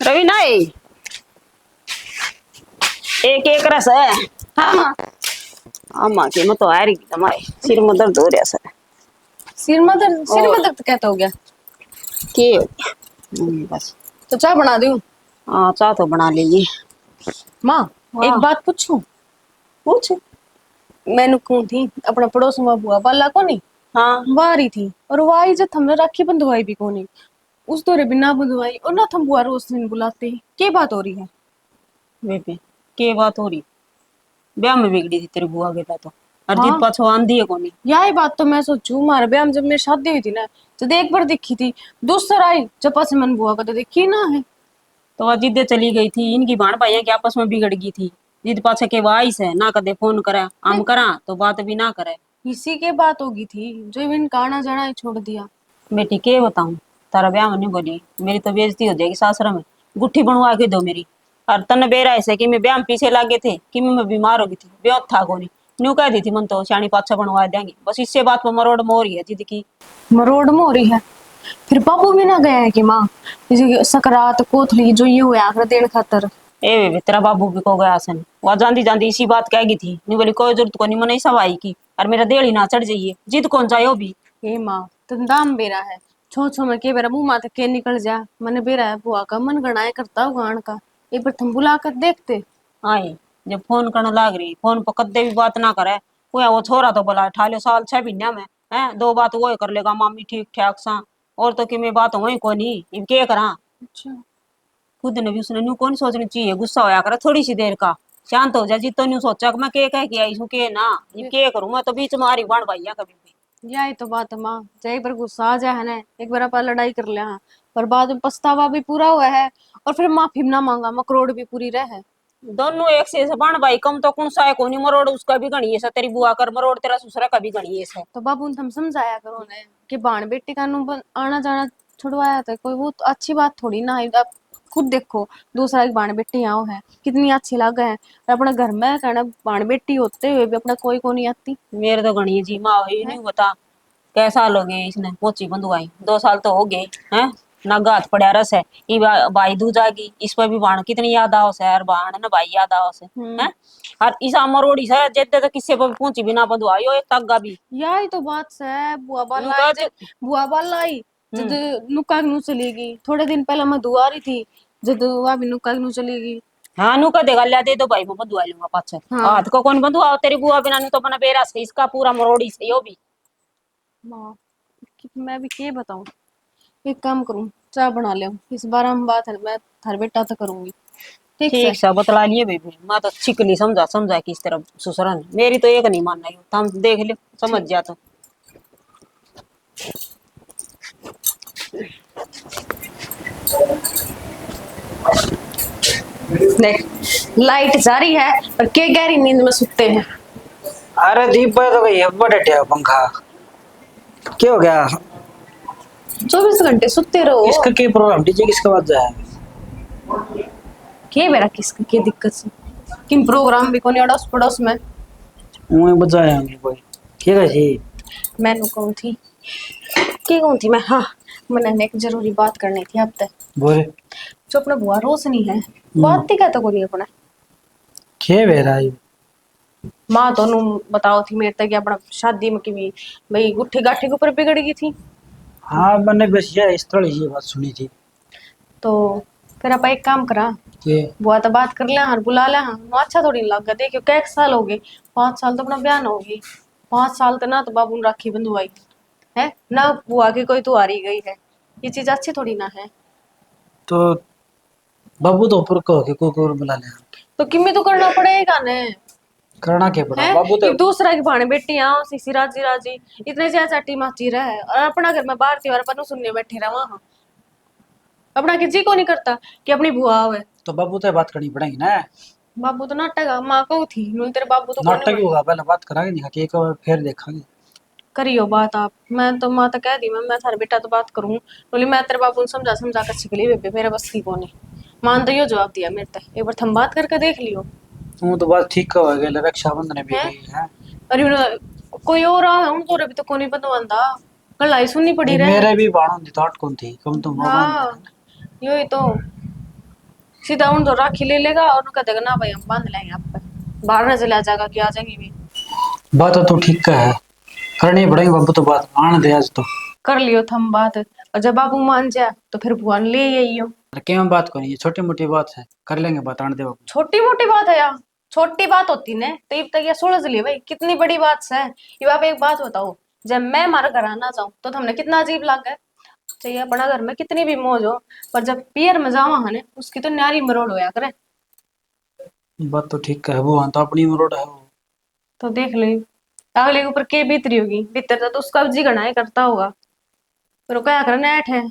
रवि नाई एक एक रस है। हाँ माँ। अम्मा की मत तो आ रही तुम्हारे सिर में दर्द हो रहा है। सिर में दर्द कहता हो गया। के बस तो चाय बना दूं? हाँ चाह तो बना लीजिए। माँ एक वाह बात पूछूं? पूछ। मैंने कौन थी अपना पड़ोस में बुआ बाला को नहीं हाँ वारी थी और वाई जब हमने राखी बंधवाई भी कोनी उस तोरे बिना बंधवाई और ना थम बुआ रोज दिन बुलाते के बात हो रही है? बेबे के बात हो रही ब्याह में बिगड़ी थी तेरी बुआ के तो अर्जित हाँ पाछो आंधी है कोनी। यही बात तो मैं सोचू मारे ब्याह में जब मेरी शादी हुई थी ना जब एक बार देखी थी दूसरा आई जब से मन बुआ का तो देखी ना है। तो वह जिद्दे चली गई थी इनकी भाण भाइया के आपस में बिगड़ गई थी। जिद पाछे के वाइस है ना कदे फोन करे हम करा तो बात भी ना करे। इसी के बात होगी थी जो इनका आना जाना ही छोड़ दिया। बेटी के बताऊं तारा ब्याह में नहीं बोली मेरी तो बेइज्जती हो जाएगी सासरा में। गुट्ठी बनवा के दो मेरी। और तन बेरा ऐसे कि मैं ब्याह में पीछे लागे थे कि मैं बीमार हो गई थी ब्याह था कोनी न्यू कह दी थी मन तो श्याणी पाछा बनवा देंगे बस इससे बात पर मरोड़ मोरी है जिद की। मरोड़ में हो रही है फिर बाबू भी ना गया है कि माँ जैसे सकरात कोथली जो ये हुआ आखिर देन खातर। ए वे तेरा बाबू भी को गया सन वह जांदी जांदी इसी बात कह गई थी नहीं बोली कोई जरूरत को नहीं मन सब आई की और मेरा देड़ ही ना चढ़ जाइए जिद कौन जाए वो भी। हे माँ तुम दाम बेरा है छो छो में के बेरा मुंह माथे के निकल जा मैंने बेरा है बुआ का मन गणाए करता हूँ गान का एक बार तुम बुला कर देखते। आए जब फोन करने लाग रही फोन पर कद्दे भी बात ना करे वो छोरा तो बोला ठा लो साल 6 महीना में है दो बात वो कर लेगा मामी ठीक ठाक सा और तो कि मैं बात वही को नहीं इब के करा। अच्छा खुद ने भी उसने न्यू कौन सोचनी चाहिए गुस्सा होया करे थोड़ी सी देर का शांत हो जाए जितो न्यू सोचा कि मैं के कह के आई हूँ के ना इब के करूँ मैं तो बीच में आ रही बाण भैया कभी भी। यही तो बात है माँ जब एक बार गुस्सा आ जाए है ना एक बार अपन लड़ाई कर लिया पर बाद में पछतावा भी पूरा हुआ है और फिर माफी ना मांगा मकरोड़ भी पूरी रहे। दोनों एक से बाण भाई कम तो कौन सा है कोनी मरोड़ उसका भी गणिये से तेरी बुआ कर मरोड़ तेरा ससुरा का भी गणिये से। तो बाबू ने हम समझाया करो ने कि बाण बेटी का आना जाना छुड़वाया था कोई वो तो अच्छी बात थोड़ी ना है। अब खुद देखो दूसरा एक बाण बेटी यहाँ है कितनी अच्छी लगे है और अपने घर में कहना बाण बेटी होते हुए भी अपना कोई को नहीं आती। मेरे तो गणिये जी माँ हुई है नहीं बता कैसा साल हो गए इसने मोची बंधुआई 2 साल तो हो गए हैं ना गात पड़ा रस है ये भाई दूज जागी इस पर भी बाण कितनी याद आओ से यार बाण ना भाई याद आओ से हैं और इस मरोड़ी से जेते तो किसी पर पहुंची बिना बंधुआई एक तग्गा भी। यही तो बात है बुआ बाला नुका आई जो बुआ बाला आई जद नुका नू चलेगी थोड़े दिन पहले मैं दुआ रही थी जद वह भी नुका नू चलेगी। हाँ नु का देगा ले दे दो भाई मैं बंधुआ लूंगा पाछे हाँ हाथ को कौन बंधुआ तेरी बुआ बिना नु तो बना बेरा से इसका पूरा मरोड़ी से यो भी। माँ मैं भी क्या बताऊं एक काम करूं चाय बना ले इस बार हम बात है मैं थार बेटा तो करूंगी ठीक से। ठीक सा बतला लिए बेबी मैं तो छिकली समझा समझा कि इस तरह ससुरा ने मेरी तो एक नहीं मानना है हम देख लियो समझ ठीक जा तो। देख लाइट जा रही है और के गहरी नींद में सुते हैं। अरे दीप भाई तो गई बड़े टे पंखा क्या हो गया? 24 घंटे सुते रहो। इसका क्या प्रोग्राम डीजे किसका बात जाए? के मेरा किसका क्या दिक्कत से किन प्रोग्राम भी कोनी अड़ोस पड़ोस में मुझे बजाया नहीं कोई ठीक है जी। मैंने कौन थी के कौन थी मैं हाँ मैंने एक जरूरी बात करनी थी अब तक बोले जो अपना बुआ रोशनी है बात ही कहता कोनी अपना क्या बेरा है? माँ तो बताओ थी मेरे तक कि अपना शादी में की भी भाई गुट्ठी गाठी के ऊपर बिगड़ गई थी। हाँ मैंने बस ये इस तरह ये बात सुनी थी तो फिर आप एक काम करा कि बुआ तो बात कर लिया और बुला लिया नो अच्छा थोड़ी लग गया देखियो कै साल हो गए 5 साल तो अपना ब्याह न होगी 5 साल तो ना तो बाबू ने राखी बंधवाई है ना बुआ की कोई तुआरी गई है ये चीज अच्छी थोड़ी ना है। तो बाबू तो ऊपर कहो कि कोई और बुला ले तो किमी तो करना पड़ेगा ने करना क्या पड़ा है बाबू तो एक दूसरा की भाने बेटी यहाँ सीसी राजी राजी इतने से चाटी माची रहा है और अपना घर में बाहर त्योहार पर सुनने बैठे रहा वहां अपना किसी को नहीं करता कि अपनी बुआ आवे। तो बाबू तो बात करनी पड़ेगी ना। बाबू तो नाटक माँ को थी नून तेरे बाबू तो नाटक ही होगा पहले बात करांगे नहीं कि एक बार फिर देखेंगे। करियो बात आप मैं तो माँ तो कह दी मैं थारे बेटा तो बात करूँ बोली मैं तेरे बाबू ने समझा समझा कर छिकली बेबे मेरे बस की को नहीं मान तो यो जवाब दिया मेरे तक एक बार थम बात करके देख लियो। तू तो बात ठीक हो गया रक्षाबंधन भी है गई है। अरे कोई और आ उनको भी तो कोनी बंदवांदा कलाई सुननी पड़ी रहे। मेरे भी बाणों थी तो कौन थी कम तो मोबाइल हाँ यो ही तो सीधा उन तो राखी ले लेगा और कह देगा ना भाई हम बांध लेंगे आप पे, बाहर न चला जाएगा कि आ जाएगी भी। बात तो ठीक है, करनी पड़ेगी बाबू तो बात, आने दे आज तो। कर लियो थम बात, और जब बाबू मान जाए तो फिर बुआ ने ले आइयो। अरे क्यों बात करनी है, छोटी मोटी बात है, कर लेंगे बात, आने दे बाबू। छोटी मोटी बात है यार, छोटी बात होती ने तो अब तक ये सुलझ ली भाई, कितनी बड़ी बात है ये। आप एक बात बताओ, जब मैं हमारे घर आना चाहूँ तो हमने कितना अजीब लगा, चाहिए अपना घर में कितनी भी मौज हो, पर जब पियर में जावा है ने उसकी तो न्यारी मरोड़ होया करे। बात तो ठीक है, वो तो अपनी मरोड़ है वो। तो देख लो अगले के ऊपर के बीतरी होगी, भीतर तो उसका जी गणाए करता होगा, पर वो क्या करे नेठ है,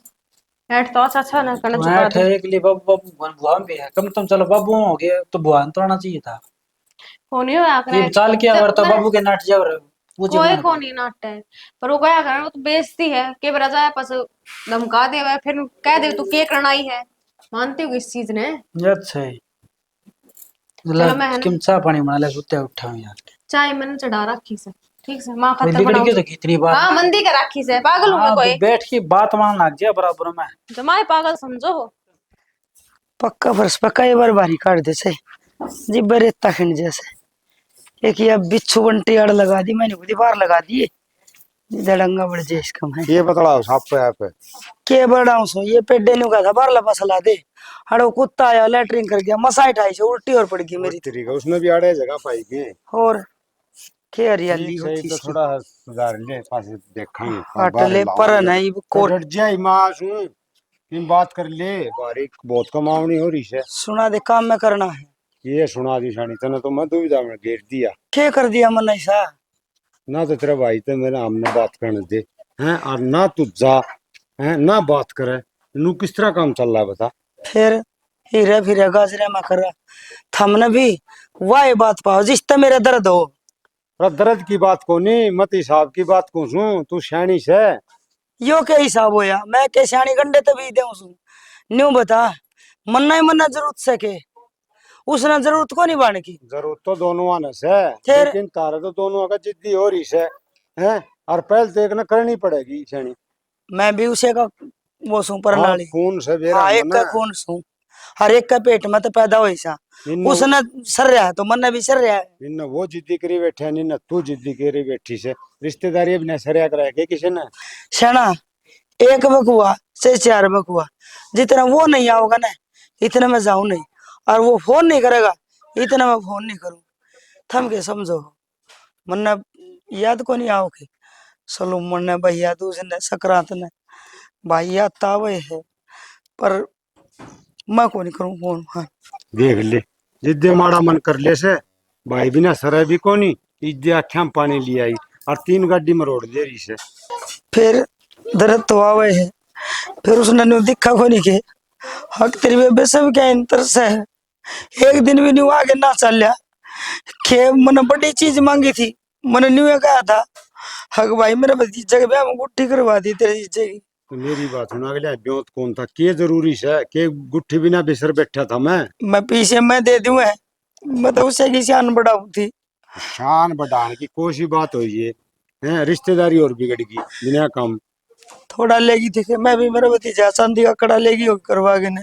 नेठ तो अच्छा अच्छा ना करना चुका बैठ दे। है के लिए बाबू, बाबू बुआ भी है कम, तुम चलो बाबू हो गया तो बुआ तो आना चाहिए था। हो नहीं होया ये करे चाल क्या जब करता मैं बाबू के नाट जा रहे वो कोई जीवन को नहीं नाटक है, पर वो क्या करे वो तो बेइज्जती है के बरा जाए पास धमका दे वह फिर कह दे तू के करना ही है, मानती हूँ इस चीज ने। अच्छा है। चलो मैं है ना किम चाह पानी बना ले, सुते उठा हूं यार। चाय मैंने चढ़ा रखी से, ठीक से माँ कोई खत्तर लिगड़ी बनाओ। क्यों तो इतनी बात। हाँ मंदी का राखी से, पागल हूँ मैं हाँ तू कोई, बैठ के बात मान लग जा बराबर में। जमाए पागल समझो हो। पक्का फर्श पक्का ये बार बारी काट दे से जी बरेता खिंड जैसे। एक ये बिच्छू बंटी आड़ लगा दी मैंने, खुद बाहर लगा दिए दड़ंगा बढ़ जाए इसका मैं। ये बतलाओ साहब पे आप के बड़ा सो ये पेडे नु का था बाहर लपा सला दे, हड़ो कुत्ता आया लैटरिंग कर गया, मसाई ठाई से उल्टी और पड़ गई मेरी तो। तरीका उसने भी आड़े जगह पाई के और के हरियाली ठीक है, होती तो इसकी। थोड़ा सुधार ले पास देखेंगे हटले पर नहीं कोर डट जाए मां सुन इन बात कर ले, बारीक बहुत कमावनी हो रही है। सुना दे काम में करना है। ये सुना दी सानी तने तो मैं दुविधा में घेर दिया के कर दिया मन ऐसा। ना, तो तेरा भाई तो मेरे हमने बात करने दे हैं, और ना तू जा है ना बात करे, नू किस तरह काम चल रहा है बता। फिर हीरे फिरे गाजरे में कर रहा थमने भी वाह बात पाओ जिसते मेरे दर्द हो। अरे दर्द की बात को नहीं, मत हिसाब की बात को सुन, तू सैनी से यो क्या हिसाब होया, मैं के सियाणी गंडे तभी दे न्यू बता, मन्ना ही मन्ना जरूरत से के उसने जरूरत को नहीं बाण की। जरूरत तो दोनों आने से, फिर लेकिन तारे तो दोनों का जिद्दी हो रही से हैं, और पहल तो एक न करनी पड़ेगी सैनी। मैं भी उसे का वो सू हाँ, प्रणाली। खून से बेरा हाँ एक मन का कौन सू, हर एक का पेट में तो पैदा हो ऐसा, निन्नो उसने सर रहा है तो मन भी सर रहा है। निन्नो वो जिद्दी करी बैठे, निन्नो तू जिद्दी करी बैठी से, रिश्तेदारी अब न सरिया कर के किसी ने। शना एक बक हुआ से चार बक हुआ, जितना वो नहीं आओगा ना इतना मैं जाऊं नहीं, और वो फोन नहीं करेगा इतना मैं फोन नहीं करूं। थम के समझो मन्ना याद को नहीं आओगे, सलो मन्ने भैया दूसरे सकरात ने भैया तावे है, पर मैं को नहीं करूं फोन। हाँ देख ले जिद्दे माड़ा मन कर ले से, भाई बिना सरे भी कोनी इज्जे आख्या में पानी लिया आई, और 3 गाड़ी में रोड दे रही से। फिर दर्द तो आवे है, फिर उसने न्यू दिखा को नहीं के हक तेरी बेबे सब क्या इंतर से है, एक दिन भी न्यू आगे ना चल लिया के मैंने बड़ी चीज मांगी थी, मैंने न्यू कहा था हक भाई मेरे भतीजे के ब्याह में गुट्ठी करवा दी तेरे जीजे की। तो मेरी बात सुना, अगले ब्योत कौन था, के जरूरी से के गुट्ठी बिना बिसर बैठा था मैं पीछे मैं दे दूं है, मैं तो उसे की शान बढ़ाऊ थी। शान बढ़ाने की कोई बात हुई है, रिश्तेदारी और बिगड़ गई बिना काम। थोड़ा लेगी थी मैं भी, मेरा भतीजा चांदी का कड़ा लेगी और करवा के ने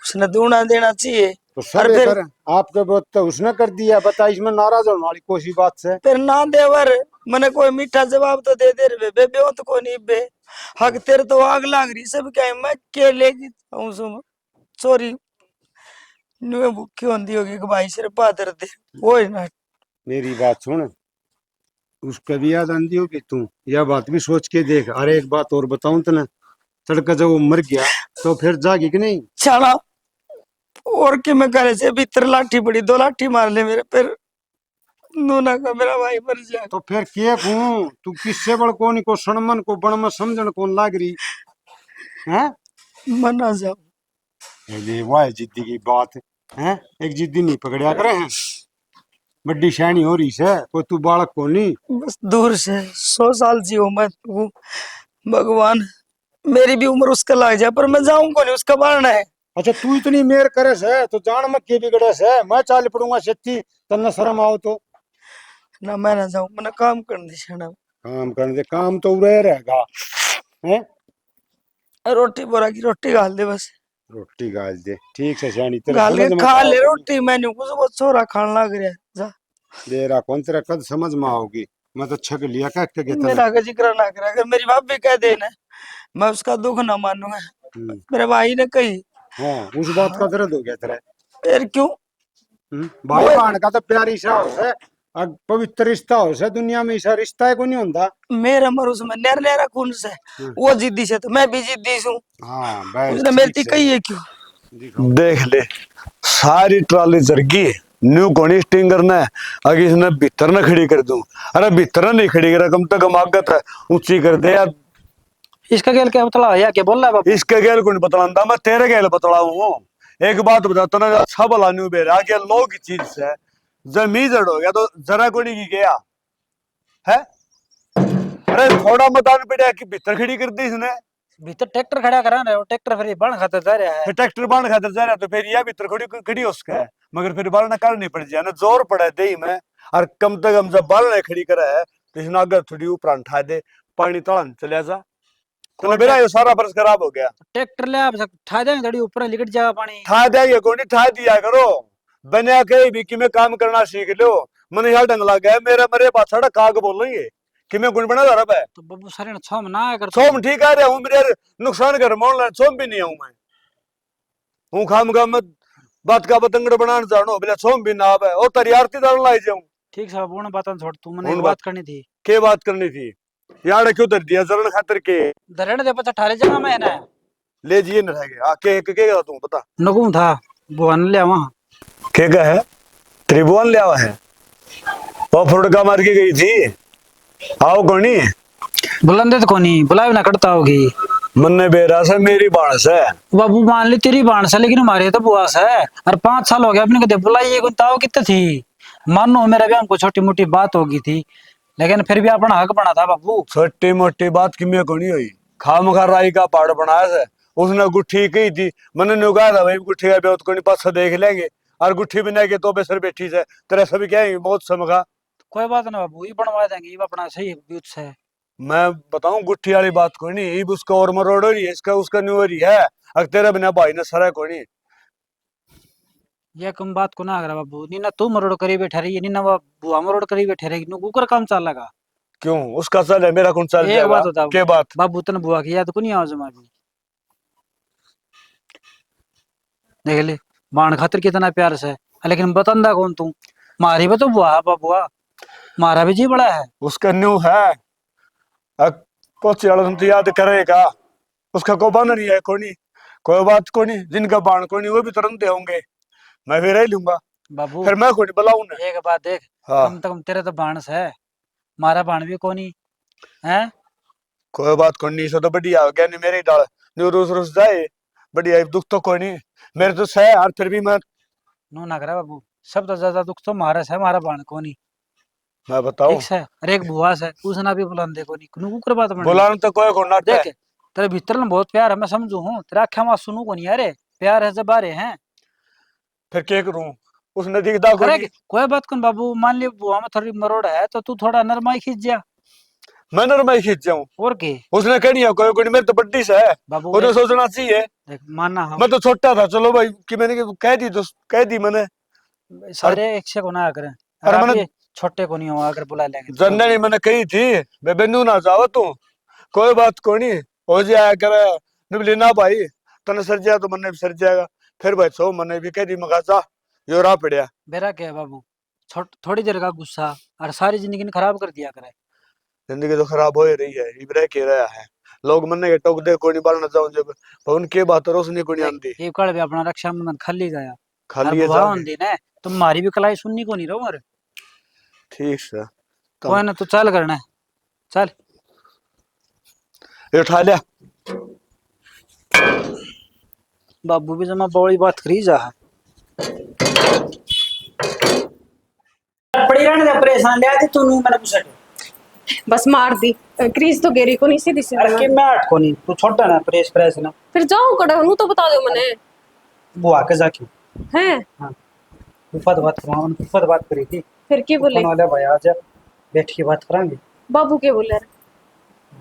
उसने दूना देना चाहिए। तो और सब फिर कर आपके बहुत तो उसने कर दिया, बता इसमें नाराज होने वाली कोई बात से। फिर ना देवर मैंने कोई मीठा जवाब तो दे दे रे बेबे हो तो को नहीं बे हक तेरे तो आग लाग रही सब क्या है, मैं के लेगी सॉरी न्यू भूखी होंदी होगी कि भाई सिर पादर दे वो ही ना। मेरी बात सुन, उसका भी याद आंदी होगी तू, यह बात भी सोच के देख। अरे एक बात और बताऊं तना, तड़का जब वो मर गया तो फिर जागी कि नहीं। चला और के मैं करे से भीतर लाठी पड़ी, 2 लाठी मार ले मेरे, फिर नूना का मेरा भाई मर जाए। तो फिर के कहूं, तू किससे बड़ कोनी को सणमन को बण में समझण कौन लाग रही है। मना जाओ ये वाह जिद्दी की बात है, एक जिद्दी नहीं पकड़िया करे हैं, बड्डी शैनी हो रही से, कोई तू बालक को नहीं। बस दूर से 100 साल जियो मैं तू, भगवान मेरी भी उम्र उसका लग जाए पर मैं जाऊं को नहीं, उसका मारना है। अच्छा तू इतनी मेर करे से तो जान मत के बिगड़े से, मैं चाल पड़ूंगा छत्ती तन्ना शर्म आओ तो। ना मैं ना जाऊं, मैंने काम करने देना। काम करने दे, काम तो उरे रहेगा है। रोटी बोरा की रोटी गाल दे बस। रोटी गाल दे ठीक से सियानी तेरे गाल समझ के में खा ले आओगी। रोटी, मैंने कुछ वो छोरा खान लग रहा है। जा दे रहा कौन तेरा कद समझ में आओगी। मैं तो छक लिया क्या के तने। मेरा का जिक्र ना करा, अगर मेरी भाभी कह देना मैं उसका दुख ना मानूंगा। मेरे भाई ने कही। हाँ उस बात का दर्द हो गया तेरा। फिर क्यों? भाई बहन का तो प्यारी सा हो से पवित्र रिश्ता हो से दुनिया में ऐसा रिश्ता है कोई नहीं होता। मेरे मर उसमें नेर नेरा खून से, वो जिद्दी से तो मैं भी जिद्दी हूँ। हाँ बस उसने ठीक मेरी से कही है क्यों? दिखाओ। देख ले सारी ट्राली जरगी न्यू कोनी स्टिंगर ने आगे इसने भीतर न खड़ी कर दूं। अरे भीतर नहीं खड़ी कर, कम तक आगत है ऊंची कर दे यार। इसका गेल क्या बतला या क्या बोल रहा है बाबू? इसके गेल को नहीं बतलांदा, मैं तेरे गेल बतलाऊं हूं। एक बात बताता ना, अच्छा भला न्यू बेर आगे लो की चीज से जमी जड़ हो गया तो जरा कोनी की गया है। अरे थोड़ा मदान पड़ा कि भीतर खड़ी कर दी इसने। भीतर ट्रैक्टर खड़ा करा रहे हो, ट्रैक्टर फिर बन खाता जा रहा है। फिर ट्रैक्टर बांध खातर जा रहा तो फिर यह भीतर खड़ी खड़ी उसका है, मगर फिर बाल ना करनी पड़ जाए ना, जोर पड़ा है दही में। और कम से कम जब बाल ने खड़ी करा है तो इसने अगर थोड़ी ऊपर उठा दे, पानी तड़न चले जा तो मेरा ये सारा फर्ज खराब हो गया। ट्रैक्टर ले आप ठा देंगे थोड़ी ऊपर लिकट जाएगा पानी। ठा दिया ये कोनी ठा दिया करो, बनिया कहीं भी कि मैं काम करना सीख लो। मन यहाँ डंग लग गया मेरे मरे पास सड़क काग बोल रही है कि मैं गुण बना जा रहा है। तो बाबू सारे ने छो मना कर सोम ठीक आ रहा हूँ, मेरे नुकसान कर मोड़ ला सोम भी नहीं आऊं मैं हूँ खाम खा मत बात का बतंगड़ बनाने जानो बोले सोम भी ना आवे और तेरी आरती दाल लाई जाऊं। ठीक है बाबू ने बात छोड़, तू मैंने उन एक बात- बात करनी थी। के बात करनी थी यार, क्यों धर दिया जरण खातर के धरण दे पता ठारे जगह में है ना ले जिए न रह गए आके के तू बता नगुम था बुआन ले वहां। के का है त्रिभुवन ले आवा है वो फुड़का मार के गई थी आओ कोनी बुलंदे तो कोनी बुलाए ना करता होगी। मन्ने बेरा से मेरी बाणस है बाबू मान ली तेरी बाणस है लेकिन हमारे तो बुआस है और 5 साल हो गया अपने कदे बुलाई कौन ताओ कितने थी। मानो मेरा भी हमको छोटी मोटी बात होगी थी लेकिन फिर भी अपना हक बना था बाबू। छोटी मोटी बात कि में कोनी हुई खाम खा राई का पहाड़ बनाया से उसने गुट्ठी कही थी मैंने नुगाया था भाई गुट्ठी का ब्योत कोनी पास देख लेंगे और गुट्ठी बना के तो बेसर बैठी से तेरे सभी कहेंगे बहुत समझा। कोई बात ना बाबू ये बनवा देंगे, ये अपना सही यूथ से। मैं बताऊं गुट्ठी वाली बात कोई नहीं, अब उसका और मरोड़ हो रही है इसका उसका न्यू हो रही है अगर तेरा बिना भाई ने सरा कोई नहीं। ये कम बात को ना करा बाबू, नी ना तू मरोड़ करी बैठा रही नी ना वो बुआ मरोड़ करी बैठे रही नु कुकर काम चल लगा। क्यों उसका चल है मेरा कौन चल एक जाएगा बात बता के बात बाबू तन बुआ की याद को नहीं आवाज में देख ले बाण खातिर कितना प्यार से लेकिन बतंदा कौन तू मारी भी तो बुआ है बाबुआ मारा भी जी बड़ा है। उसका न्यू है पहुंचे वाला तो याद करेगा उसका को बन नहीं है कोई नहीं कोई बात कोई नहीं जिनका बाण कोई नहीं वो भी तुरंत होंगे मैं भी रह लूंगा बाबू फिर मैं कोई नहीं बुलाऊ ना। एक बात देख हाँ कम से कम तेरे तो बाणस है मारा बाण भी कोनी है। कोई बात कोई नहीं सो तो बढ़िया हो गया नहीं मेरी डाल न्यू रूस रूस जाए बढ़िया दुख तो कोई नहीं मेरे तो सह यार फिर भी मैं नो ना करा बाबू सब तो ज्यादा दुख तो मारा है मारा बाण कोनी बताऊं एक से अरे एक बुआ से उसना भी बुलंदे कोनी नु कुकर बात बन बुलाना तो कोई को ना देख तेरे भीतर में बहुत प्यार है मैं समझू हूँ तेरा आख्या में सुनू को नहीं अरे प्यार है जब बारे हैं। फिर क्या करूं उसने दिखता कोई अरे नहीं। कोई बात कौन बाबू मान लिया बुआ में थोड़ी मरोड़ है तो तू थोड़ा नरमाई खींच जा मैं नरमाई खींच जाऊं और के उसने कहनी है कोई कोई मेरे तो बड्डी से है बाबू उन्हें सोचना चाहिए देख मानना हम मैं तो छोटा था चलो भाई कि मैंने कह दी तो कह दी मैंने सारे एक से को ना करें अरे अरे मैंने आप ये छोटे को नहीं हो अगर बुला लेंगे तो। जनने नहीं मैंने कही थी बेबेनू ना जाओ तू कोई बात कोई नहीं हो जाया करे निबली ना भाई तने सर जाए तो मन्ने भी सर जाएगा फिर भाई सो मन्ने भी कह दी मगा जा यो रा पड़िया मेरा क्या है बाबू थोड़ी देर का गुस्सा और सारी जिंदगी ने खराब कर दिया करे। जिंदगी तो खराब हो ही रही है इबरे के रहा है लोग मन्ने के टोक दे कोई नहीं बालना जाऊं जब उनके बात रोशनी कोई नहीं आती ये कल भी अपना रक्षाबंधन खाली गया खाली है बुआ जाके। होंदी ने तुम्हारी भी कलाई सुननी को नहीं रहो ठीक है कोई ना तू चल करना है, चल ये उठा लिया बाबू भी जमा बड़ी बात करी जा पड़ी रहने दे परेशान ले आती तू नहीं मैंने पूछा बस मार दी क्रीज तो गेरी को नहीं सीधी अरे सीधी कि मैं हट को नहीं तू छोटा ना प्रेस प्रेस ना फिर जाओ कड़ा हूं तो बता दो मने बुआ के जाके हैं ऊपर बात करवा उन ऊपर बात करी थी फिर की बोले फोन वाले भाई आज बैठ के बात करांगे। बाबू के बोले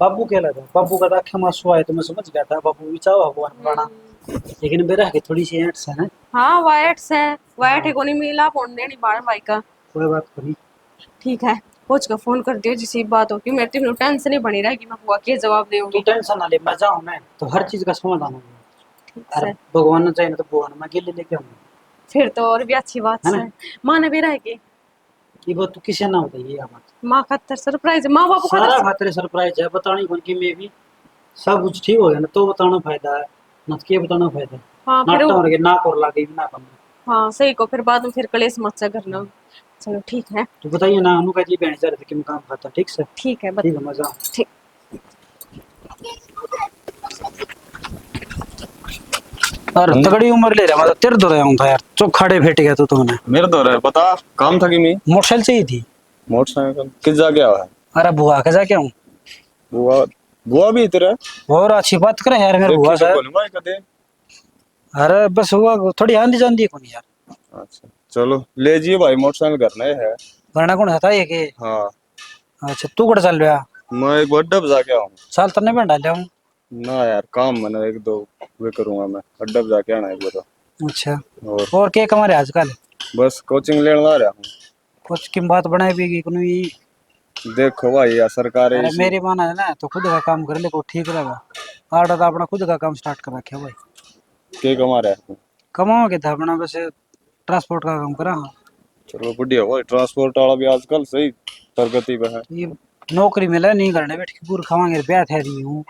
बाबू के लगा बाबू का आंखें में आंसू आए तो मैं समझ गया था बाबू भी चाहो भगवान बनाना लेकिन मेरा के थोड़ी सी एड्स है ना। हाँ वाइट है, वाइट है को नहीं मिला फोन देनी बार भाई का। कोई बात नहीं। ठीक है, पूछ कर फोन कर दियो जिसी बात हो, क्योंकि मेरे तो टेंशन ही बनी रहेगी, मैं बुआ के जवाब तू दूंगी। टेंशन ना ले, मैं जाऊँ मैं तो हर चीज का समाधान होगा। ठीक अरे है, भगवान ने चाहिए ना तो भगवान मैं अकेले लेके आऊंगा। फिर तो और भी अच्छी बात है ना? है। माँ ने भी रहेगी, ये बात तू किसे ना बताइए ये बात। माँ खातर सरप्राइज है, माँ बापू सारा खातर। खातिर सरप्राइज है, बतानी कौन की में भी सब कुछ ठीक हो गया ना तो बताना फायदा है, ना तो क्या बताना फायदा है। हाँ फिर नाटक हो रहे ना कर लागे भी ना करना। हाँ सही को, फिर बाद में फिर कलेश मत सा करना। चलो ठीक है। तो बताइए ना उनका जी बहन जा रहे थे कि मैं काम खाता ठीक से। ठीक है ठीक है मजा। ठीक। और तगड़ी उम्र ले रहा, मतलब तेरे तो रहा हूँ था यार, चौखाड़े फेट गया तो तुमने। मेरे तो रहे बता काम था कि मैं मोटरसाइकिल चाहिए थी। मोटरसाइकिल किस जाके आया है। अरे बुआ के जाके हूँ। बुआ बुआ भी इधर है। और अच्छी बात करे यार मेरे बुआ देखी से। तो कौन भाई कदे। अरे बस हुआ थोड़ी आंधी जाती है कौन यार। अच्छा चलो ले जिए भाई मोटरसाइकिल करना है। वरना कौन था ये के। हाँ अच्छा तू कड़ चल रहा। मैं एक अड्डा पे जाके आऊँ। साल तरने में डाल हूँ। ना यार काम मैंने एक दो वे करूंगा मैं अड्डा पे जाके आना एक बार। अच्छा और के कमा रहे आजकल। बस कोचिंग लेने ला रहा हूँ। कुछ की बात बनाई भी कौन ये। देखो भाई यार सरकार अरे इसी मेरी माना है ना तो खुद का काम कर ले को ठीक रहेगा। आटा तो अपना खुद का काम स्टार्ट कर रखे भाई। के कमा रहा है। कमाओ के था अपना वैसे ट्रांसपोर्ट का काम करा। चलो बढ़िया भाई ट्रांसपोर्ट वाला भी आजकल सही प्रगति पे है। ये नौकरी मिला नहीं करने बैठ के पूरा खावांगे ब्याह थे रही हूँ।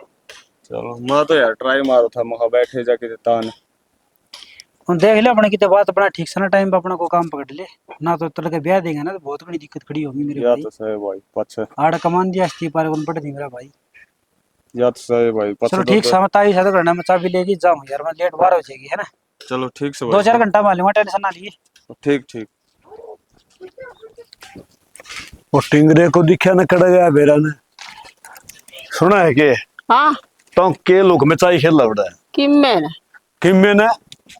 चलो मैं तो यार ट्राई मारो था महा बैठे जाके तान। हम देख ले अपने कितने बात अपना ठीक से ना टाइम पे अपना को काम पकड़ ले। ना तो तल के ब्याह देंगे ना तो बहुत बड़ी दिक्कत खड़ी होगी मेरे या भाई। तो सही भाई पछ आड़ कमान दिया अस्ती पार कौन पड़ दी मेरा भाई। या तो सही भाई पछ चलो तो ठीक समझ ताई साथ करना मैं चाबी लेके जाऊँ यार मैं लेट बार हो जाएगी है ना। चलो ठीक से 2-4 भाई घंटा मालूम टेंशन ना लिए। ठीक ठीक। वो टिंगरे को दिखा न कड़ गया बेरा ने सुना है के हाँ तो के लोग में चाय खेल लवड़ा है कि मैं किम्मे ने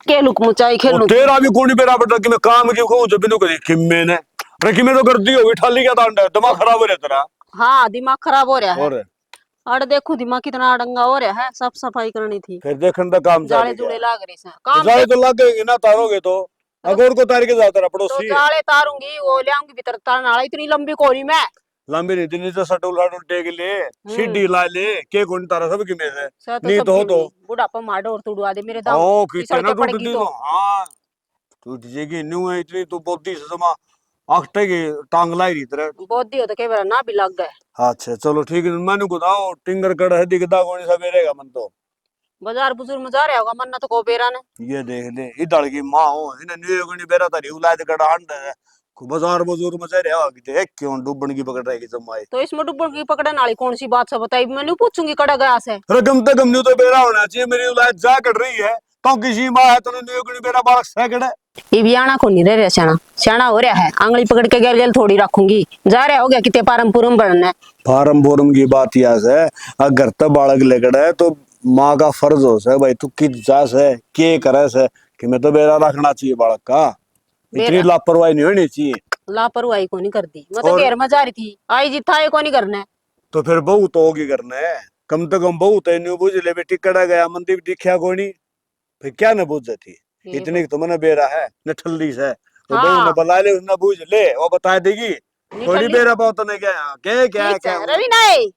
के लुक मुचाई वो खेलू। तेरा भी कोनी बेरा बेटा कि मैं काम क्यों कहूं जब बिनु करी किम्मे ने अरे किम्मे तो कर दी होगी ठाली क्या तांडा दिमाग खराब हो रहा तेरा। हाँ दिमाग खराब हो रहा है। और अरे देखो दिमाग कितना अड़ंगा हो रहा है, साफ सफाई करनी थी। फिर देखन का काम जाले जाके जुड़े क्या लाग रहे हैं काम जाए तो लगेगी ना तारोगे तो अगोर को तार के जाता रहा तो पड़ोसी जाले तारूंगी वो ले आऊंगी भीतर तार नाला इतनी लंबी कोनी मैं। लंबी नहीं इतनी तो सटुल हटुल टेक ले सीढ़ी ला ले के कौन तारा सब की में से सर तो नहीं सब तो हो तो बुढ़ापा मार और तोड़वा दे मेरे दाम ओ की कितना सड़कें टूटती पड़ेगी तो तो। हाँ टूट जाएगी न्यू है इतनी तो बोधी से समा आखटे की टांग लाई रही तरह। बोधी हो तो कई बार ना भी लग गए। अच्छा चलो ठीक है मैंने बताओ टिंगर कड़ है दिखदा कौन सा मेरेगा मन तो बाजार बुजुर्ग में जा रहा होगा मन्ना तो को बेरा ने। ये देख ले इधर की माँ हो इन्हें न्यू गणी बेरा तारी उलाद कड़ हंड है बाजार बुजुर्ग में जा रहा होगी तो एक क्यों डूबन की पकड़ रहेगी जमाए तो इसमें डुब्बन की पकड़ने वाली कौन सी बात से बताई, मैं नहीं पूछूंगी कड़ा गया से। रकम तक हम तो बेरा होना चाहिए मेरी उलाद जा कड़ रही है तो किसी माँ है तो न्यू गणी बेरा बालक सैकड़ है। ये भी आना को नहीं रह रहा श्याणा श्याणा हो रहा है, आंगली पकड़ के गेल गेल थोड़ी रखूंगी। जा रहा हो गया कितने पारम बनना है। फार्म फोरम की बात यह है अगर तब बालक लेकर है तो माँ का फर्ज हो से भाई तू किस जा से के करे से कि मैं तो बेरा रखना चाहिए बालक का इतनी बेरा लापरवाही नहीं होनी चाहिए। लापरवाही को नहीं कर दी, मैं तो और घेर में जा रही थी आई जी था ये को नहीं करना है। तो फिर बहू तो होगी करना है कम से कम बहू तो न्यू बुझ ले बेटी कड़ा गया मंदिर दिखा को नहीं फिर क्या न बुझ जाती ये इतनी तो मैंने बेरा है न ठल्ली से तो बहू हाँ ने बुला ले उसने बुझ ले वो बता देगी थोड़ी निठल्ली बेरा बहुत नहीं क्या क्या क्या ठीक क्या है रवि नहीं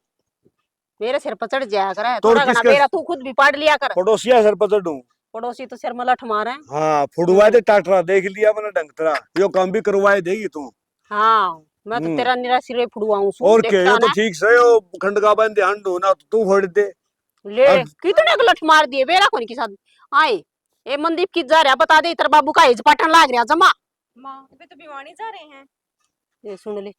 मेरे सिर पर चढ़ जाया कर तो थोड़ा घना किसके बेरा तू खुद भी पाड़ लिया कर। पड़ोसिया सर पर चढ़ू पड़ोसी तो सिर में लठ मारे। हाँ फुड़वाए दे टाटरा देख लिया मैंने ढंग तरह यो काम भी करवाए देगी तू। हाँ मैं तो तेरा निरा सिरे फुड़वाऊं सू और क्या देखता यो तो ना। ठीक से यो खंड का बंद ध्यान दो ना तो तू फोड़ दे ले अब कितने को लठ मार दिए बेरा कोनी के साथ आए। ए मनदीप की जा रहा बता दे इतर बाबू का हेज पाटन लाग रहा जमा। माँ अभी तो भिवानी जा रहे हैं। ये सुन ले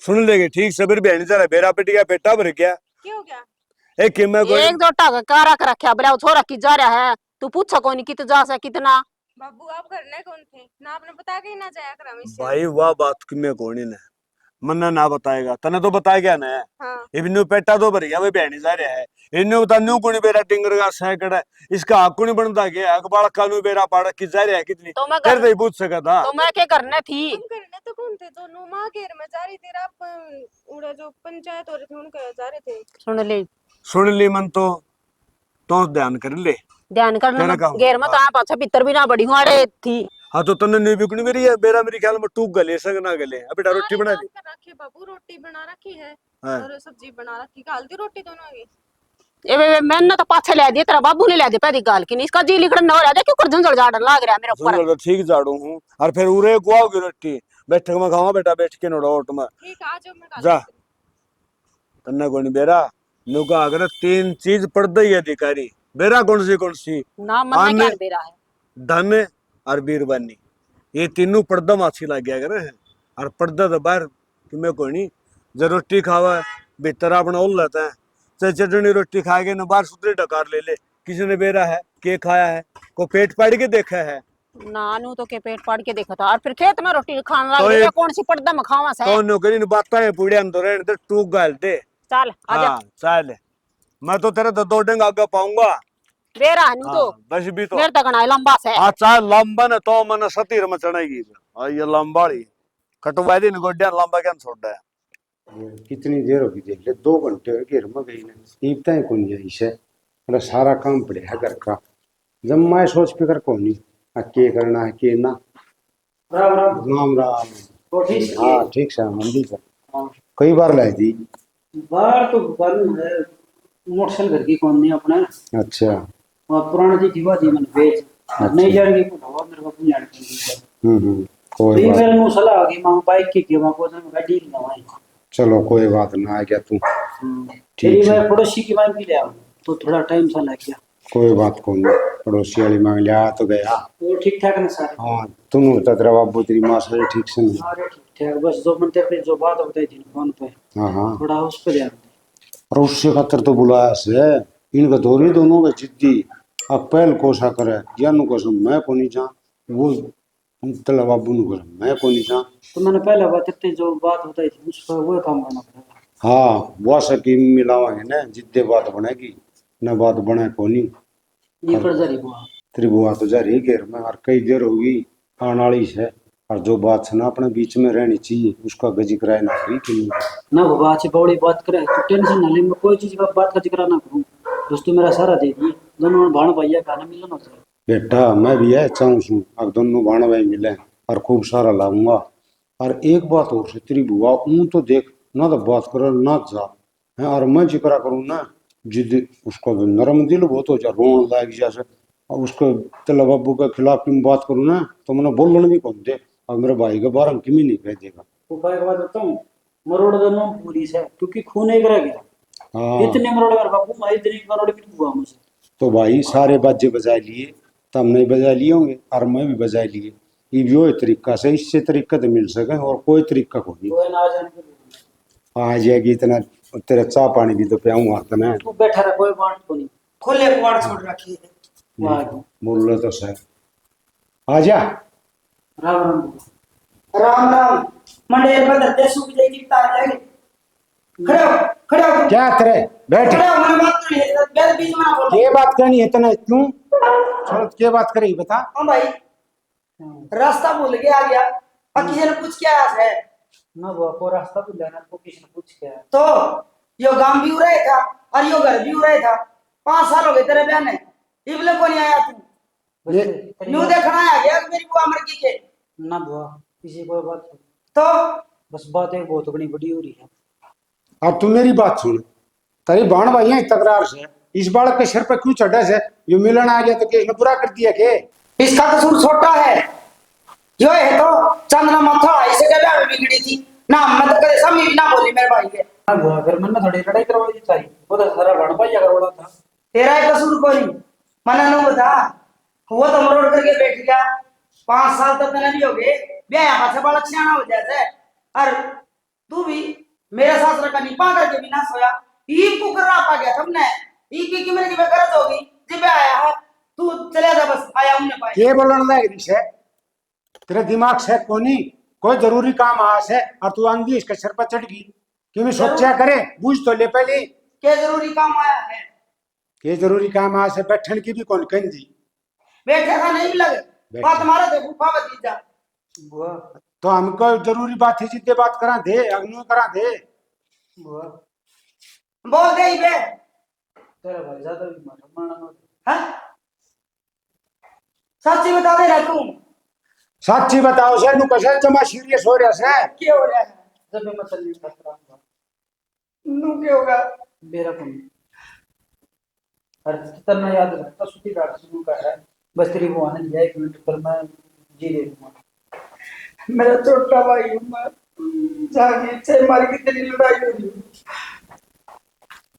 सुन लेगे ठीक से फिर बहन जरा बेरा पिट गया पेटा भर गया क्या हो गया? एक किम्मे को एक जोटा का कारा कर रखा बरा छोरा की जा रहा है तू पूछा कोनी कित जा सा कितना। बाबू आप घर में कौन थे ना, आपने बता के ही ना जाया कर हमें इससे। भाई वाह बात किम्मे कोनी ने मन्ना ना बताएगा तने तो बताया क्या ना हाँ इब्नु पेटा तो भर गया वे बहन जा रहा है इन्नु बता न्यू कोनी बेरा टिंगर का सैकड़ है इसका हक कोनी बनता गया हक बालक कानू बेरा पाड़ा की जा रहा है कितनी तो मैं कर घर दे पूछ सका था। तो मैं क्या करना थी। तुम करने तो कौन थे, दोनों माँ घेर में जा रही थी, आप उड़ा जो पंचायत हो रही थी उनके जा रहे थे। सुन ले सुन ली मन तो ध्यान कर ले ध्यान करना तेरा मत, काम। घेर मत आप अच्छा पितर भी ना बड़ी हूँ अरे थी। हाँ तो तन्ने नहीं बिकनी मेरी है, मेरा मेरे ख्याल में टूक गले संग ना गले। अबे बेटा रोटी बना दी। रखी बाबू, रोटी बना रखी है हाँ। और सब्जी बना रखी, गाल दी रोटी दोनों की। ए वे मैंने तो पाछे ले दिया, तेरा बाबू ने ले दिया पहली गाल की, नहीं इसका जी लिखड़ न हो रहा है, क्यों कर झंझड़ झाड़ लग रहा है मेरे ऊपर। सुन तो ठीक झाड़ू हूँ और फिर उरे गुआओगी रोटी बैठक में खावा बेटा, बैठ के नोट में ठीक है, आ जाओ, मैं गाल जा। देती तन्ने कौन बेरा नुका अगर 3 चीज पढ़ता ही अधिकारी बेरा कौन सी ना मन में आने क्या बेरा है। धन और बीरबानी, ये तीनों पर्दा में अच्छी लग गया करे है। और पर्दा तो बाहर तुम्हें कोई नहीं, जो रोटी खावा भीतर अपना उल लेता है, चाहे चटनी रोटी खाएगा ना बाहर सुथरी डकार ले किसी ने बेरा है के खाया है को पेट पाड़ के देखा है। नानू तो के पेट फाड़ के देखा था, और फिर खेत में रोटी खाने लग तो गई, ये- ये कौन सी पर्दा में खावा से। तो नौकरी ने बातें पूड़े अंदर रहने दे, टूक गाल दे। चल आजा। हाँ चल, मैं तो तेरे तो 2 डंग आगे पाऊंगा। बेरा है नू तो हाँ, बस भी तो मेरे तक ना लंबा से। अच्छा लंबा न तो मन सतीर में चढ़ेगी ये लंबाड़ी कटवा दी गोड्या लंबा क्या छोड़ है। कितनी देर होगी देख ले, 2 घंटे हो घर में गई ना ईबता है कौन जाई से, मतलब सारा काम पड़े है घर का। जब मैं सोच फिकर कौन नहीं के करना है के ना। राम राम। राम राम। तो ठीक हाँ ठीक से मंदिर से कई बार लाई थी। बाहर तो बंद है, मोटरसाइकिल घर की कौन नहीं अपना। अच्छा। और पुराना जी थी बाजी मैंने बेच नहीं जाएंगे को हवा मेरे को पूरी आने की। कोई तो ये बात, मेरे मुंह सलाह आ गई मां बाइक की वहां को मैं गाड़ी ना भाई। चलो कोई बात ना, आ गया तू तेरी मैं पड़ोसी की मांग भी ले आऊं तो थोड़ा टाइम सा लग गया। कोई बात को नहीं, पड़ोसी वाली मांग लिया तो गया। वो ठीक ठाक ना सारे। हाँ तुम होता तेरा बाबू तेरी माँ से ठीक से नहीं। सारे ठीक ठाक, बस 2 मिनट पे जो बात बताई थी फोन पे हाँ हाँ, थोड़ा उस पर ध्यान दे। और उससे खातर तो बुलाया से इनका दोरी दोनों का जिद्दी। अब पहल कोसा करे यानू कसम मैं को नहीं जा, वो तला बाबू नु कसम मैं को नहीं जा। तो मैंने पहले बात इतनी जो बात बताई थी उस पर वो काम करना पड़ेगा। हाँ वो सकी मिलावांगे ना, जिद्दे बात बनेगी न बात बने को नहीं। ये पर जरी बुआ तेरी बुआ तो जा रही घेर में और कई देर होगी आने वाली से, और जो बात है ना अपने बीच में रहनी चाहिए उसका जिक्र है ना करी कि नहीं। ना बाबा अच्छी बड़ी बात करे तो टेंशन ना ले, मैं कोई चीज का बात का जिक्र ना करूं। दोस्तों मेरा सारा दे दिए, दोनों भाण भैया का ना मिलन होता है। बेटा मैं भी है चाहूँ अब दोनों भाण भाई मिले और खूब सारा लाऊंगा। और एक बात और से तेरी बुआ ऊँ तो देख ना तो बात करो ना जा है, और मैं जिक्र करूँ ना जिद उसका तो नरम दिल बहुत हो जा रोन लाग जैसे, और उसको तला बाबू के खिलाफ की बात करूँ ना तो मैंने बोलने भी कौन दे, और मेरे भाई के बारे में किमी नहीं कह देगा। उपाय के बाद बताऊं, मरोड़ दोनों पूरी से क्योंकि खून एक रह गया। हाँ इतने मरोड़ मेरे बापू मैं इतनी मरोड़ भी नहीं हुआ मुझे। तो भाई सारे बाजे बजा लिए, तब नहीं बजा लिए होंगे और मैं भी बजा लिए। ये भी वही तरीका से, इससे तरीका तो मिल सके और कोई तरीका को नहीं। तो ना जाने के लिए आ जाएगी इतना, तेरा चाह पानी भी तो प्याऊंगा इतना। तू बैठा रहा, कोई बात को नहीं। खुले कुआड़ छोड़ रखी है। वाह बोल रहे तो सर आ जा। राम राम। राम राम। मंडेर बदल दे सूख जाएगी तार जाएगी। खड़े हो, खड़े हो, क्या करे बैठ, खड़े हो, मैंने बात करनी है, मेरे बीच में ना बोलो। ये बात करनी है इतना क्यों, चलो क्या बात करेगी बता। हाँ भाई, रास्ता भूल के आ गया और किसी ने पूछ क्या है ना बुआ को रास्ता भी लेना को किसी ने पूछ के आया। तो यो गांव भी उड़े था और यो घर भी उड़े था। 5 साल हो गए तेरे ब्याह ने, इबले को नहीं आया तू। बस तेरी न्यू बात- देखना आ गया मेरी बुआ मर गई के। ना बुआ किसी कोई बात नहीं। तो बस बात एक बहुत बड़ी बड़ी हो रही है। अब तू मेरी बात सुन, तेरी बाण भाई है तकरार से इस बालक के सिर पे क्यों चढ़ा से, यो मिलन आ गया तो क्या इसने बुरा कर दिया के। इसका कसूर छोटा है, यो है तो चंदना माथा इसे के ब्याह में बिगड़ी थी ना, मैं तो कदे समी भी ना बोली मेरे भाई के। ना बुआ अगर मैंने थोड़ी लड़ाई करवाई थी सारी वो तो सारा बड़ भाई करवाना था। तेरा ही कसूर कोई मना नो बता, वो तो मरोड़ करके बैठ गया। 5 साल तो तेने भी हो गए ब्याह पाछे बालक सियाना हो जाए। और तू भी मेरे साथ रखा निपा करके भी ना सोया, ई पुकर रहा गया तुमने ई की मेरे की बेगरज होगी जब आया है। तू चले जा बस, आया हमने पाए। के बोलने लग रही है, तेरा दिमाग से कोनी कोई जरूरी काम आ से और तू आंधी इसके सिर पर चढ़ गई कि मैं सोचा करे बुझ तो ले पहले क्या जरूरी काम आया है। के जरूरी काम आ से बैठन की भी कौन कह दी। बैठे था नहीं लगे बात मारा दे भूखा भतीजा। बुआ तो हमको जरूरी बात है जितने बात करा दे अग्नि करा दे। बुआ बोल दे ही बे। तेरा भाई ज्यादा भी मारना हाँ सच्ची बता दे रखूं साची बताओ से नु कैसे जमा सीरियस हो रहा से क्या हो रहा है जब मैं मसल नहीं खाता रहूंगा नू क्या होगा मेरा कम हर कितना याद रखता सुखी काट शुरू का है बस तेरी वो आने दिया 1 मिनट पर मैं जी दे दूंगा मेरा छोटा भाई हूं मैं जाके से मार की तेरी लड़ाई हो रही है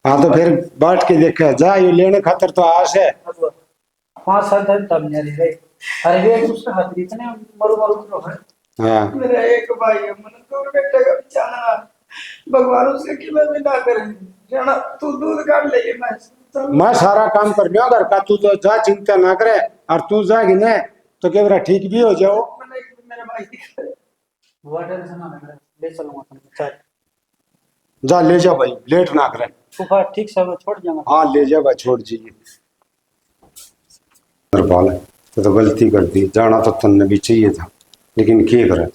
हाँ तो फिर बैठ के देखा जा ये लेने खातर तो आस है अब 5 साल तक तब नहीं रही गई अरे वे उसका हाथ इतने मरु मरु तो है हाँ मेरा एक भाई है मन तो बेटे का बेचारा भगवान उसके की मैं भी ना करे जाना तू दूध काट ले मैं चल मैं सारा काम कर लिया घर का तू तो जा चिंता ना करे और तू जाएगी ना तो क्या मेरा ठीक भी हो जाओ मेरा भाई वो टेंशन ना ले ले चलूंगा तुम चल जा ले जा भाई लेट ना करे सुखा ठीक से मैं छोड़ जाऊंगा हाँ ले जा भाई छोड़ जाइए तो गलती कर दी जाना तो तन्ने भी चाहिए था लेकिन क्या करे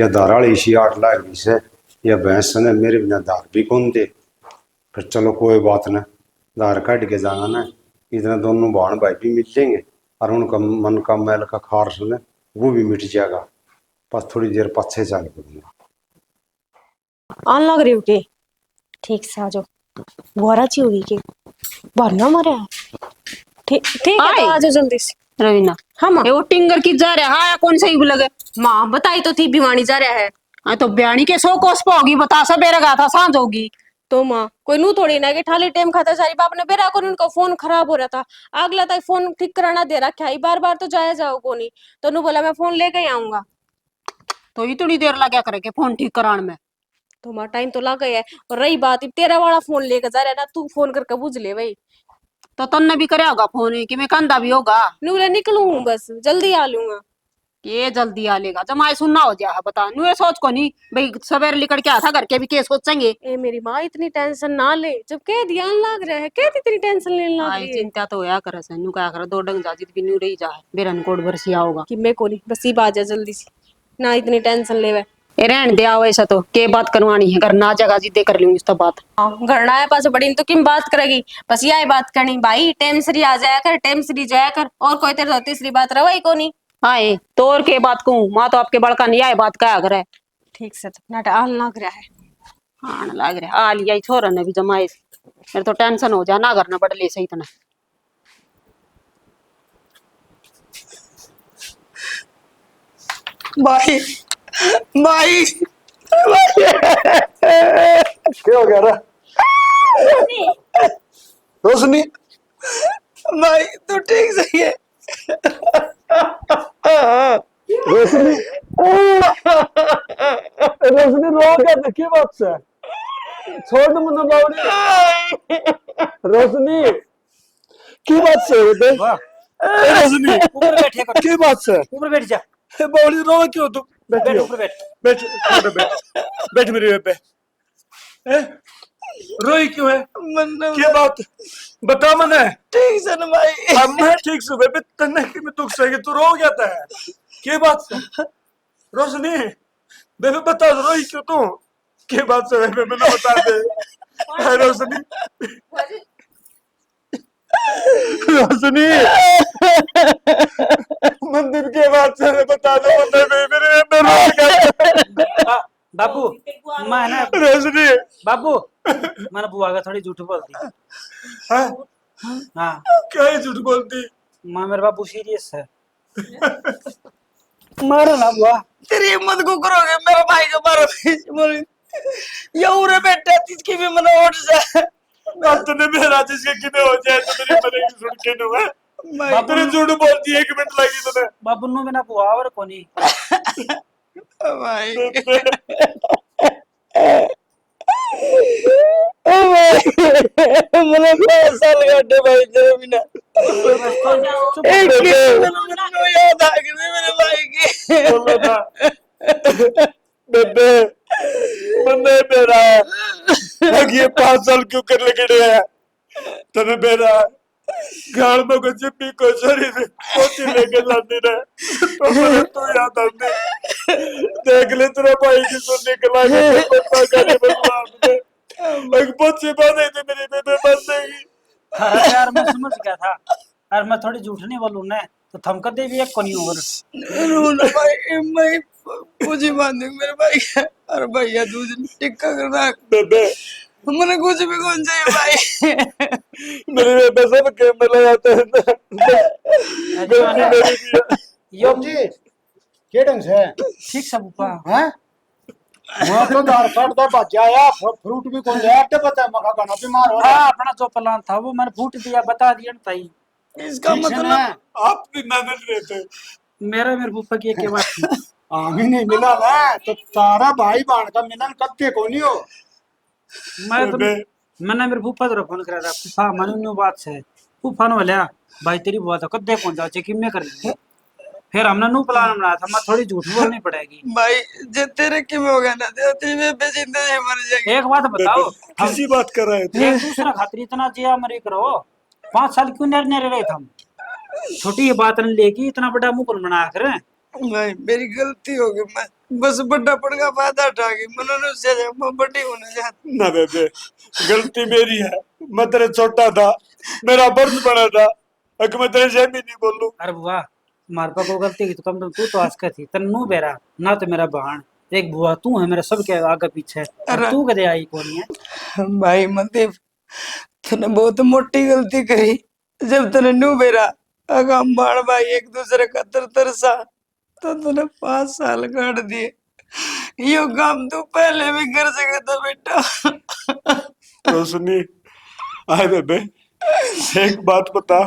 या दाराल इसी 8 लाख 20 है या भैंस ने मेरे बिना दार भी कौन दे फिर चलो कोई बात ना दार काट के जाना ना इतना दोनों बहन भाई भी मिल जाएंगे और उनका मन का मैल का खार सुने वो भी मिट जाएगा बस थोड़ी देर पीछे चल करूंगा आन लग रही हो के ठीक से आ जाओ बुआरा ची होगी के भरना मरे ठीक ठीक है तो आ जाओ जल्दी से रवीना हाँ माँ ये वो टिंगर की जा रहा है कौन सही लगे माँ बताई तो थी भिवानी जा रहा है हाँ तो ब्याणी के 100 कोस पे होगी बता सब बेरा गा था सांझ होगी तो माँ कोई नू थोड़ी ना कि ठाली टाइम खाता सारी बाप ने बेरा को उनका फोन खराब हो रहा था अगला तक फोन ठीक कराना दे रखा है बार बार तो जाया जाओ को नहीं तो नू बोला मैं फोन लेके ही आऊंगा तो इतनी देर लगा करे के फोन ठीक कराने में तो माँ टाइम तो लग गया है और रही बात तेरा वाला फोन लेकर जा रहा है ना तू फोन करके बुझ ले भाई तो तन्ने भी करे होगा फोन कि मैं कंधा भी होगा नूरे निकलूं बस जल्दी आ लूंगा ये जल्दी आ लेगा जमाए सुनना हो जाए बता नु ये सोच को नहीं भाई सवेरे लिकड़ के आता घर के भी के सोचेंगे ए मेरी माँ इतनी टेंशन ना ले जब कह ध्यान लग रहा है क्या इतनी टेंशन लेने लग आई रही है चिंता तो होया करे से नु क्या करे दो डंग जाजित भी नु रही जा बेरन कोट बरसिया होगा कि मैं को नहीं बस ही बाजा जल्दी से ना इतनी टेंशन लेवे ए रहन दे आओ ऐसा तो के बात करवानी है घर ना जगह जिद्दे कर लूंगी तो बात घर ना आया पास बड़ी तो किम बात करेगी बस यही बात करनी भाई टाइम से आ जाया कर टाइम से जाया कर और कोई तेरे तीसरी बात रही को नहीं आए तो और के बात कहूं मां तो आपके बड़का नहीं आए बात क्या करे ठीक से तो नाटा आल लग रहा है आन लग रहा आ लिया छोरा ने भी जमाए मेरे तो टेंशन हो जा ना करना पड़ ले सही तना भाई भाई क्या हो गया रे रोशनी भाई तू ठीक सही है रोशनी रोशनी रो क्या देखी बात से छोड़ दो मुन्ना बावड़ी रोशनी की बात से बेटे रोशनी ऊपर बैठे कर की बात से ऊपर बैठ जा बावड़ी रो क्यों तू बैठ बैठ ऊपर बैठ बैठ बैठ बैठ मेरे पे रोई क्यों है मन्ना क्या बात बता मने ठीक से ना भाई अब मैं ठीक से बेबे तन्ने की मैं दुख सही तू रो गया था क्या बात से रोशनी बेबे बता रोई क्यों तू क्या बात से बेबे मैंने बता दे रोशनी रोशनी मंदिर के बाद से बता दो मेरे रो गया बाबू मैं ना रोशनी बाबू मैंने बुआ का थोड़ी झूठ बोल दी हाँ हाँ क्या ही झूठ बोलती माँ मेरे बाबू सीरियस है मारो ना बुआ तेरी हिम्मत को करोगे मेरा भाई के बारे में बोली ये उरे बैठे इसकी भी मन उठ जाए अब तूने मेरा जिसके किने हो जाए तो मेरी मने की सुन के नु है तेरे झूठ बोलती 1 मिनट लगी तूने बाबू नु बिना बुआ और कोनी भाई मैंने 5 साल काटे भाई तेरे बिना एक याद आ गई मेरे भाई की बोलो ना बेबे मन्ने मेरा अब ये 5 साल क्यों कर लगे है तने मेरा गाल में कुछ भी को शरीर पोती लेके लाती रहे तो मेरे तो याद आती देख ले तेरा भाई की सुन निकला के पता करे बस एक बहुत सी बात है तो मेरी बेबे बन जाएगी हाँ यार मैं समझ गया था अरे मैं थोड़ी झूठ नहीं बोलूं ना, तो थम कर दे भी एक कोनी और। रोना भाई, मैं पूछी बांधू मेरे भाई। अरे भैया दूध टिक्का करना बेबे मैंने कुछ भी कौन चाहिए भाई। मेरी बेबे सब गेम में ले जाते हैं ना। गलती मेरी भी है। यो जी के ढंग से है? ठीक सब ऊपर हैं? मैं तो दार काट दा बच आया, फ्रूट भी कौन ले आते पता है मखा खाना बीमार हो हाँ, अपना जो प्लान था वो मैंने फूट दिया, बता दिया ना ताई। इसका ठीक है मतलब ना? आप भी ना मिल रहे थे। मेरे फूफा की एक बात थी। आमी नहीं मिला ना तो तारा भाई बहन का मिलन कब के कोनी हो। मैं तो बेबे मैंने मेरे फूफा तो फोन करा था, फूफा मनु न्यू बात से फूफा ने बोला भाई तेरी बुआ तो कद्दे पहुंच जाओ चेकिंग में कर लेंगे। फिर हमने न्यू प्लान बनाया था, मैं थोड़ी झूठ बोलनी पड़ेगी। भाई जे तेरे की में होगा ना तेरी बेबे जिंदा है मर जाएगी। एक बात बताओ, हम किसी बात कर रहे थे। एक दूसरा खातिर इतना जिया मरी करो, 5 साल क्यों नर रहे थे हम। छोटी ये बात नहीं लेगी इतना बड़ा मुंह कौन बना कर। भाई मेरी गलती हो गई, मैं बस बड़ा पड़गा फायदा उठा गई, मनोनु से मैं बड़ी होने जाती। ना बेबे गलती मेरी है, मैं तेरे छोटा था, मेरा बर्द बड़ा था, अगर मैं तेरे से भी नहीं बोलूं। अरे बुआ मार पा को गलती की तो कम तू तो आजका थी तन्नू बेरा ना तो मेरा बहन एक बुआ तू है मेरा सबके आगे पीछे, और तू कदे आई कौन है। भाई मनदीप तूने बहुत मोटी गलती करी जब तूने नू बेरा अगा बाण भाई एक दूसरे का तरसा तो तूने 5 साल काट दिए। यो काम तू पहले भी कर सकता था बेटा। रोशनी आए बेबे एक बात बता,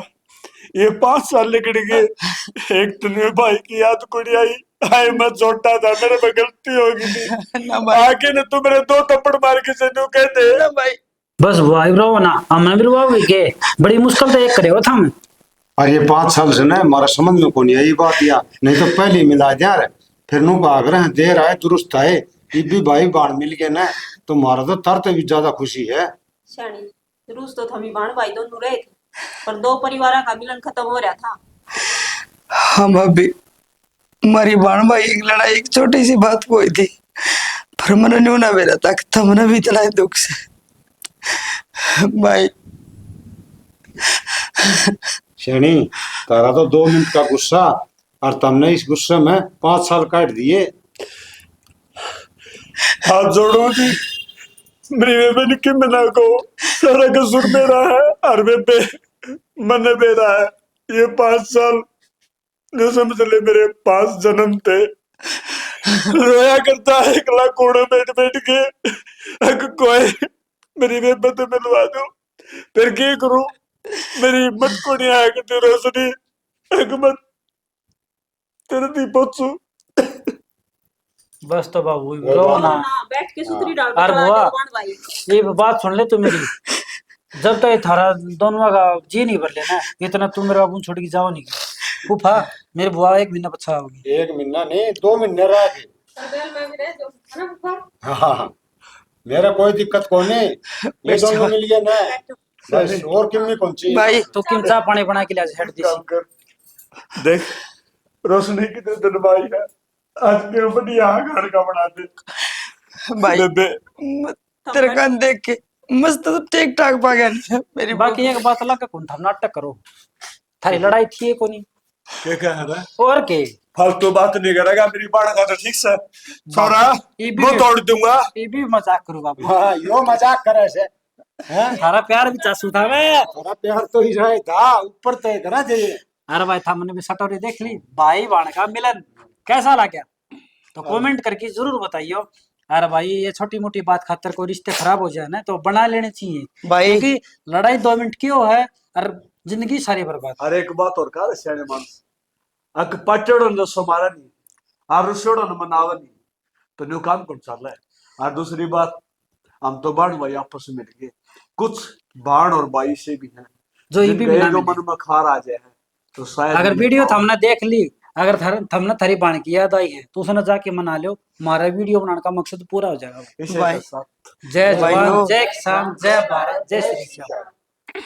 ये 5 साल निकल गए, एक तुझे भाई की याद कुड़ी आई। आए मैं छोटा था, मेरे में गलती हो गई थी। ना भाई आगे ने तू मेरे 2 थप्पड़ मार के से तू कहते ना भाई बस बुआ इब्रो ना हमने भी रुआ हुई के बड़ी मुश्किल तो एक करे हो थम। और ये 5 साल से ना हमारा समझ में कोनी आई बात या नहीं तो पहले ही मिला जा रहे फिर नू भाग रहे हैं, देर आए दुरुस्त आए। ये भी भाई बाण मिल गए ना तो हमारा तो तरते भी ज्यादा खुशी है। शानी रूस तो थमी बाण भाई दोनों रहे थे, पर 2 परिवार का मिलन खत्म हो रहा था। हम अभी हमारी बाण भाई एक लड़ाई एक छोटी सी बात को हुई थी, पर मन न्यू ना मेरा तक तुमने भी इतना दुख से भाई। शनी तारा तो 2 मिनट का गुस्सा और तुमने इस गुस्से में 5 साल काट दिए। हाथ जोड़ो जी, मेरी बेबे ने क्यों मना को, सारा कसूर मेरा है और बेबे मन मेरा है। ये 5 साल जो समझ ले मेरे 5 जन्म थे, रोया करता है एकला कोने बैठ बैठ के, अगर कोई मेरी बेबे तो मिलवा दो, फिर क्या करूं, मेरी हिम्मत को नहीं आया करती रोशनी, अगर मैं तेरे दी पहुंचू। बस तो बाबू इब्रो ना बैठ के सुतरी डाल अरे बतवा बुआ दो बाण भाई। ये बात सुन ले तू मेरी, जब तक थारा दोनों का जी नहीं भर लेना इतना तू मेरे बाबू छोड़ के जाओ नहीं। फूफा मेरे बुआ 1 महीना पछा होगी। 1 महीना नहीं 2 महीने रह गए। हाँ मेरा कोई दिक्कत को नहीं, ये दोनों मिल गए ना बस और किम्मी कौन चाहिए। भाई तो किम चाह पानी बना के ले हेड दी काम कर, देख रोशनी कितने दिन भाई है, आज के बढ़िया घर का बना दे भाई बेबे। तेरे कान देख के मस्त तो ठीक ठाक पा गया मेरी बाकी एक बात अलग कौन था नाटक करो, थारी लड़ाई थी कोनी क्या कह रहा है, और के फालतू बात नहीं करेगा, मेरी बाण का तो ठीक से छोरा ये भी मैं तोड़ दूंगा। ये भी मजाक करो बाबू। हाँ यो मजाक करे से हैं? थारा प्यार भी चासू था वे। थोड़ा प्यार तो ही रहे था, ऊपर तय करना चाहिए। अरे भाई था मैंने भी सटोरी देख ली, भाई बाण का मिलन कैसा लगा तो कमेंट करके जरूर बताइयो। अरे भाई ये छोटी मोटी बात खातर कोई रिश्ते खराब हो जाए ना तो बना लेने चाहिए भाई क्योंकि लड़ाई 2 मिनट की हो है और जिंदगी सारी बर्बाद। अरे एक बात और कहा सियाने मानस, अक पचड़ो न सोमारा नहीं और रुसड़ो न मनावा नहीं तो न्यू काम कौन चल रहा है। और दूसरी बात, हम तो बाण भाई आपस में मिल गए, कुछ बाण और बाई से भी हैं जो ये भी जिनका मिला एक मिले। मन में खार आ जाए तो शायद अगर मिल वीडियो पाओ। हमने देख ली, अगर हमने थारी बाण की याद आई है तो उसने जाके मना लो, हमारा वीडियो बनाने का मकसद पूरा हो जाएगा। इसे भाई। के साथ जय भाई जवान लो। जय किसान जय भारत जय श्री श्याम।